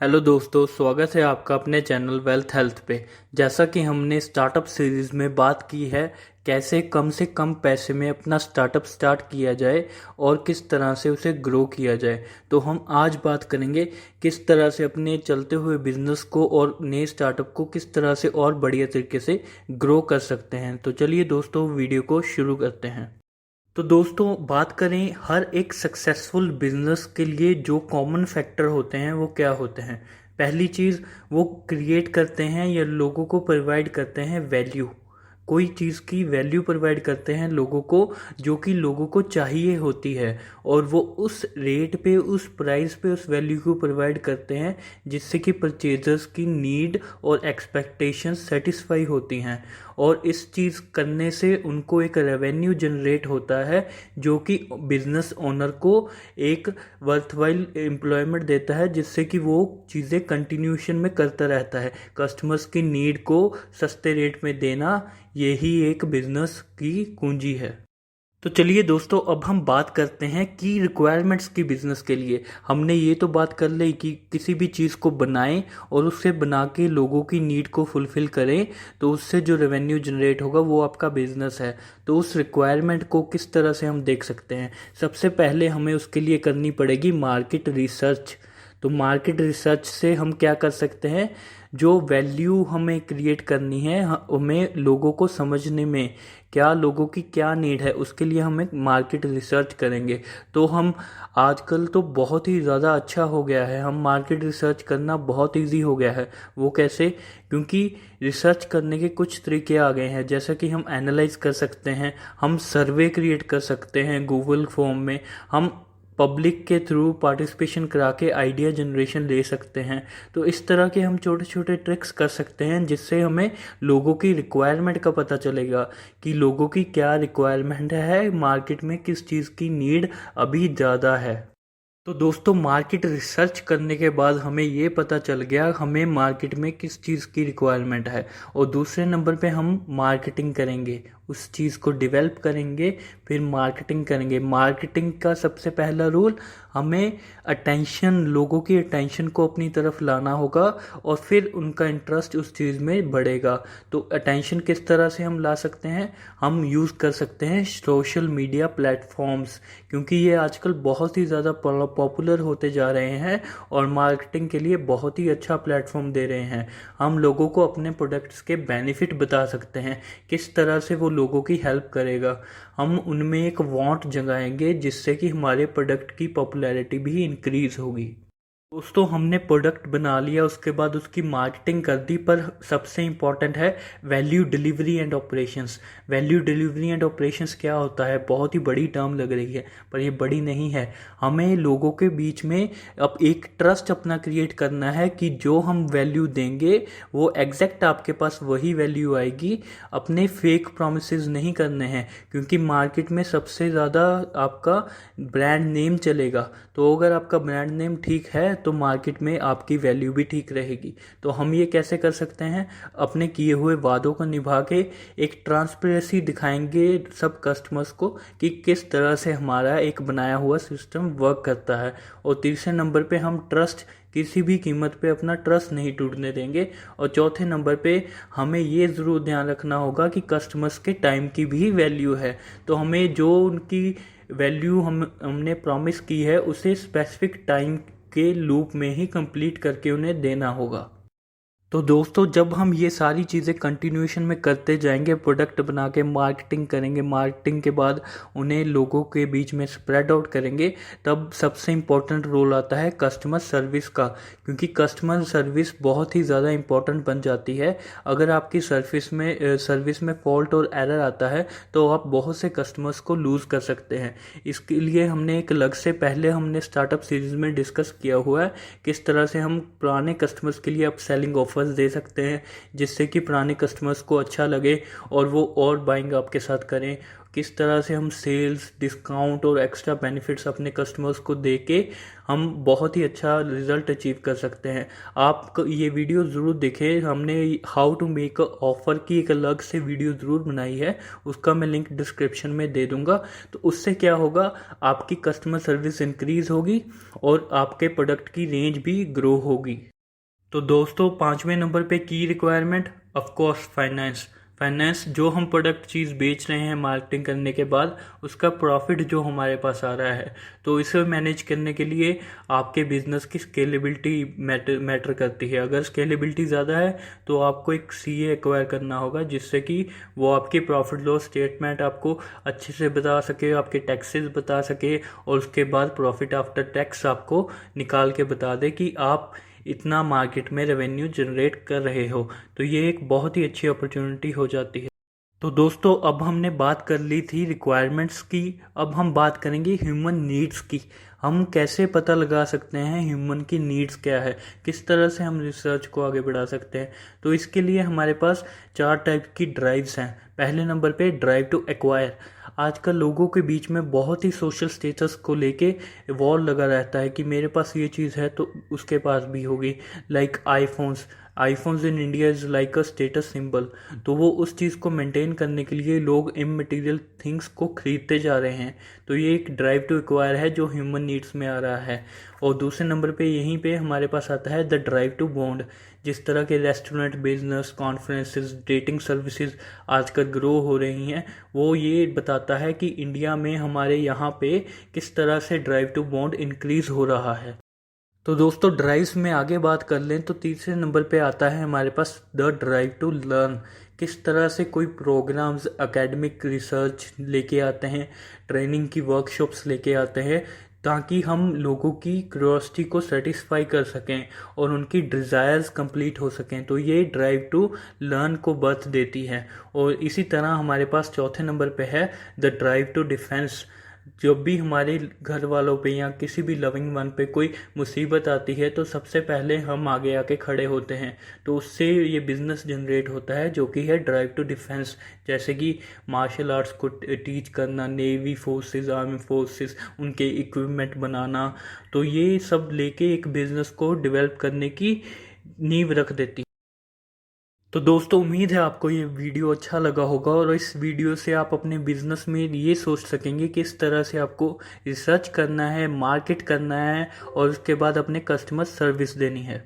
Hello दोस्तों, स्वागत है आपका अपने चैनल वेल्थ हेल्थ पे। जैसा कि हमने स्टार्टअप सीरीज़ में बात की है कैसे कम से कम पैसे में अपना स्टार्टअप स्टार्ट किया जाए और किस तरह से उसे ग्रो किया जाए, तो हम आज बात करेंगे किस तरह से अपने चलते हुए बिजनेस को और नए स्टार्टअप को किस तरह से और बढ़िया तरीके से ग्रो कर सकते हैं। तो चलिए दोस्तों, वीडियो को शुरू करते हैं। तो दोस्तों, बात करें हर एक सक्सेसफुल बिजनेस के लिए जो कॉमन फैक्टर होते हैं वो क्या होते हैं। पहली चीज़, वो क्रिएट करते हैं या लोगों को प्रोवाइड करते हैं वैल्यू। कोई चीज़ की वैल्यू प्रोवाइड करते हैं लोगों को, जो कि लोगों को चाहिए होती है, और वो उस रेट पे, उस प्राइस पे उस वैल्यू को प्रोवाइड करते हैं जिससे कि परचेजर्स की नीड और एक्सपेक्टेशंस सेटिस्फाई होती हैं। और इस चीज़ करने से उनको एक रेवेन्यू जनरेट होता है जो कि बिजनेस ओनर को एक वर्थवाइल एम्प्लॉयमेंट देता है, जिससे कि वो चीज़ें कंटिन्यूशन में करता रहता है। कस्टमर्स की नीड को सस्ते रेट में देना, यही एक बिजनेस की कुंजी है। तो चलिए दोस्तों, अब हम बात करते हैं की रिक्वायरमेंट्स की बिजनेस के लिए। हमने ये तो बात कर ली कि किसी भी चीज़ को बनाएं और उससे बना के लोगों की नीड को फुलफिल करें, तो उससे जो रेवेन्यू जनरेट होगा वो आपका बिजनेस है। तो उस रिक्वायरमेंट को किस तरह से हम देख सकते हैं? सबसे पहले हमें उसके लिए करनी पड़ेगी मार्केट रिसर्च। तो मार्केट रिसर्च से हम क्या कर सकते हैं, जो वैल्यू हमें क्रिएट करनी है, हमें लोगों को समझने में क्या, लोगों की क्या नीड है, उसके लिए हमें मार्केट रिसर्च करेंगे। तो हम आजकल तो बहुत ही ज़्यादा अच्छा हो गया है, हम मार्केट रिसर्च करना बहुत इजी हो गया है। वो कैसे? क्योंकि रिसर्च करने के कुछ तरीके आ गए हैं, जैसा कि हम एनालाइज कर सकते हैं, हम सर्वे क्रिएट कर सकते हैं गूगल फॉर्म में, हम पब्लिक के थ्रू पार्टिसिपेशन करा के आइडिया जनरेशन ले सकते हैं। तो इस तरह के हम छोटे छोटे ट्रिक्स कर सकते हैं जिससे हमें लोगों की रिक्वायरमेंट का पता चलेगा कि लोगों की क्या रिक्वायरमेंट है, मार्केट में किस चीज़ की नीड अभी ज़्यादा है। तो दोस्तों, मार्केट रिसर्च करने के बाद हमें ये पता चल गया हमें मार्केट में किस चीज़ की रिक्वायरमेंट है, और दूसरे नंबर पे हम मार्केटिंग करेंगे, उस चीज़ को डेवलप करेंगे, फिर मार्केटिंग करेंगे। मार्केटिंग का सबसे पहला रूल, हमें अटेंशन, लोगों की अटेंशन को अपनी तरफ लाना होगा और फिर उनका इंटरेस्ट उस चीज़ में बढ़ेगा। तो अटेंशन किस तरह से हम ला सकते हैं? हम यूज़ कर सकते हैं सोशल मीडिया प्लेटफॉर्म्स, क्योंकि ये आजकल बहुत ही ज़्यादा पॉपुलर होते जा रहे हैं और मार्केटिंग के लिए बहुत ही अच्छा प्लेटफॉर्म दे रहे हैं। हम लोगों को अपने प्रोडक्ट्स के बेनिफिट बता सकते हैं, किस तरह से वो लोगों की हेल्प करेगा। हम उनमें एक वांट जगाएंगे जिससे कि हमारे प्रोडक्ट की पॉपुलैरिटी भी इंक्रीज होगी। दोस्तों, हमने प्रोडक्ट बना लिया, उसके बाद उसकी मार्केटिंग कर दी, पर सबसे इम्पॉर्टेंट है value delivery and operations. Value delivery and operations क्या होता है? बहुत ही बड़ी टर्म लग रही है, पर ये बड़ी नहीं है। हमें लोगों के बीच में अब एक ट्रस्ट अपना क्रिएट करना है कि जो हम वैल्यू देंगे वो एग्जैक्ट आपके पास वही वैल्यू आएगी। अपने फेक प्रोमिसेस नहीं करने हैं, क्योंकि मार्केट में सबसे ज़्यादा आपका ब्रांड नेम चलेगा। तो अगर आपका ब्रांड नेम ठीक है तो मार्केट में आपकी वैल्यू भी ठीक रहेगी। तो हम ये कैसे कर सकते हैं? अपने किए हुए वादों को निभा के एक ट्रांसपेरेंसी दिखाएंगे सब कस्टमर्स को कि किस तरह से हमारा एक बनाया हुआ सिस्टम वर्क करता है। और तीसरे नंबर पे हम ट्रस्ट, किसी भी कीमत पे अपना ट्रस्ट नहीं टूटने देंगे। और चौथे नंबर पे हमें ये ज़रूर ध्यान रखना होगा कि कस्टमर्स के टाइम की भी वैल्यू है। तो हमें जो उनकी वैल्यू हमने प्रॉमिस की है उसे स्पेसिफिक टाइम के लूप में ही कंप्लीट करके उन्हें देना होगा। तो दोस्तों, जब हम ये सारी चीज़ें कंटिन्यूएशन में करते जाएंगे, प्रोडक्ट बना के मार्केटिंग करेंगे, मार्केटिंग के बाद उन्हें लोगों के बीच में स्प्रेड आउट करेंगे, तब सबसे इम्पोर्टेंट रोल आता है कस्टमर सर्विस का। क्योंकि कस्टमर सर्विस बहुत ही ज़्यादा इम्पोर्टेंट बन जाती है। अगर आपकी सर्विस में फॉल्ट और एरर आता है तो आप बहुत से कस्टमर्स को लूज़ कर सकते हैं। इसके लिए हमने एक अलग से पहले हमने स्टार्टअप सीरीज़ में डिस्कस किया हुआ है किस तरह से हम पुराने कस्टमर्स के लिए अप सेलिंग ऑफर्स दे सकते हैं, जिससे कि पुराने कस्टमर्स को अच्छा लगे और वो और बाइंग आपके साथ करें। किस तरह से हम सेल्स, डिस्काउंट और एक्स्ट्रा बेनिफिट्स अपने कस्टमर्स को दे के हम बहुत ही अच्छा रिजल्ट अचीव कर सकते हैं। आप ये वीडियो ज़रूर देखें, हमने how to make a offer की एक अलग से वीडियो ज़रूर बनाई है, उसका मैं लिंक डिस्क्रिप्शन में दे दूंगा। तो उससे क्या होगा, आपकी कस्टमर सर्विस इंक्रीज़ होगी और आपके प्रोडक्ट की रेंज भी ग्रो होगी। तो दोस्तों 5वें नंबर पे की requirement, of course finance. Finance, जो हम प्रोडक्ट चीज़ बेच रहे हैं मार्केटिंग करने के बाद उसका प्रॉफिट जो हमारे पास आ रहा है, तो इसे मैनेज करने के लिए आपके बिजनेस की स्केलेबिलिटी मैटर करती है। अगर स्केलेबिलिटी ज़्यादा है तो आपको एक सीए एक्वायर करना होगा, जिससे कि वो आपकी प्रॉफिट लॉस स्टेटमेंट आपको अच्छे से बता सके, आपके टैक्सेस बता सके और उसके बाद प्रॉफिट आफ्टर टैक्स आपको निकाल के बता दे कि आप इतना मार्केट में रेवेन्यू जनरेट कर रहे हो। तो ये एक बहुत ही अच्छी अपॉर्चुनिटी हो जाती है। तो दोस्तों अब हमने बात कर ली थी रिक्वायरमेंट्स की, अब हम बात करेंगे ह्यूमन नीड्स की। हम कैसे पता लगा सकते हैं ह्यूमन की नीड्स क्या है, किस तरह से हम रिसर्च को आगे बढ़ा सकते हैं। तो इसके लिए हमारे पास 4 टाइप की ड्राइव्स हैं। पहले नंबर पे ड्राइव टू एक्वायर। आजकल लोगों के बीच में बहुत ही सोशल स्टेटस को लेके वॉर लगा रहता है कि मेरे पास ये चीज़ है तो उसके पास भी होगी। Like iPhones in India is like a status symbol. तो वो उस चीज़ को मेंटेन करने के लिए लोग इमटेरियल थिंग्स को खरीदते जा रहे हैं। तो ये एक ड्राइव टू एक्वायर है जो ह्यूमन नीड्स में आ रहा है। और दूसरे नंबर पे यहीं पे हमारे पास आता है द ड्राइव टू बॉन्ड। जिस तरह के restaurant business, conferences, dating services आजकल ग्रो हो रही हैं, वो ये बताता है कि इंडिया में हमारे यहाँ पे किस तरह से ड्राइव टू बॉन्ड इंक्रीज हो रहा है। तो दोस्तों ड्राइव्स में आगे बात कर लें तो तीसरे नंबर पे आता है हमारे पास द ड्राइव टू लर्न। किस तरह से कोई प्रोग्राम्स, एकेडमिक रिसर्च लेके आते हैं, ट्रेनिंग की वर्कशॉप्स लेके आते हैं, ताकि हम लोगों की क्यूरियोसिटी को सेटिस्फाई कर सकें और उनकी डिज़ायर्स कंप्लीट हो सकें। तो ये ड्राइव टू लर्न को बर्थ देती है। और इसी तरह हमारे पास चौथे नंबर पे है द ड्राइव टू डिफेंस। जब भी हमारे घर वालों पे या किसी भी लविंग वन पे कोई मुसीबत आती है तो सबसे पहले हम आगे आके खड़े होते हैं। तो उससे ये बिजनेस जनरेट होता है जो कि है ड्राइव टू डिफेंस। जैसे कि मार्शल आर्ट्स को टीच करना, नेवी फोर्सेस, आर्मी फोर्सेस, उनके इक्विपमेंट बनाना। तो ये सब लेके एक बिजनेस को डेवलप करने की नींव रख देती है। तो दोस्तों उम्मीद है आपको ये वीडियो अच्छा लगा होगा और इस वीडियो से आप अपने बिजनेस में ये सोच सकेंगे कि किस तरह से आपको रिसर्च करना है, मार्केट करना है और उसके बाद अपने कस्टमर सर्विस देनी है।